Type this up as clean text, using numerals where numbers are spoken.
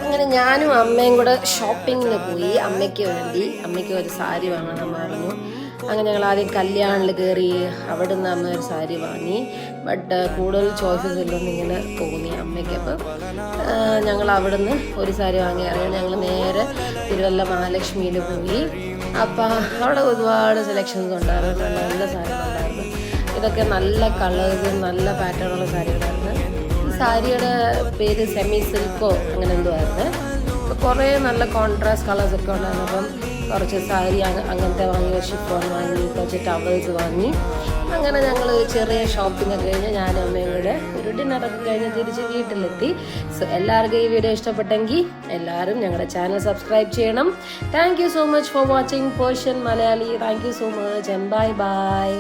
അങ്ങനെ ഞാനും അമ്മയും കൂടെ ഷോപ്പിങ്ങിന് പോയി. അമ്മയ്ക്ക് ഒരു സാരി വാങ്ങണം പറഞ്ഞു. അങ്ങനെ ഞങ്ങൾ ആദ്യം കല്യാണിൽ കയറി. അവിടെ നിന്ന് അമ്മ ഒരു സാരി വാങ്ങി. ബട്ട് കൂടുതൽ ചോയ്സസ് ഇല്ലെന്ന് ഇങ്ങനെ തോന്നി അമ്മയ്ക്ക്. അപ്പം ഞങ്ങൾ അവിടെ നിന്ന് ഒരു സാരി വാങ്ങി ഇറങ്ങി ഞങ്ങൾ നേരെ തിരുവല്ല മഹാലക്ഷ്മിയിൽ പോയി. അപ്പം അവിടെ ഒരുപാട് സെലക്ഷൻസ് ഉണ്ടായിരുന്നു, നല്ല സാരികളുണ്ടായിരുന്നു. ഇതൊക്കെ നല്ല കളേഴ്സും നല്ല പാറ്റേണുള്ള സാരികളായിരുന്നു. ഈ സാരിയുടെ പേര് സെമി സിൽക്കോ അങ്ങനെ എന്തോ ആയിരുന്നു. അപ്പോൾ കുറേ നല്ല കോൺട്രാസ്റ്റ് കളേഴ്സൊക്കെ ഉണ്ടായിരുന്നു. അപ്പം കുറച്ച് സാരി അങ്ങനത്തെ വാങ്ങി, ഷിഫോൺ വാങ്ങി, കുറച്ച് ടവൽസ് വാങ്ങി. അങ്ങനെ ഞങ്ങൾ ചെറിയ ഷോപ്പിംഗ് ഒക്കെ കഴിഞ്ഞ് ഞാനും അമ്മയും കൂടെ ഒരു ഡിന്നറൊക്കെ കഴിഞ്ഞ് തിരിച്ച് വീട്ടിലെത്തി. സോ എല്ലാവർക്കും ഈ വീഡിയോ ഇഷ്ടപ്പെട്ടെങ്കിൽ എല്ലാവരും ഞങ്ങളുടെ ചാനൽ സബ്സ്ക്രൈബ് ചെയ്യണം. Thank you so much for watching Persian Malayali. Thank you so much and bye bye.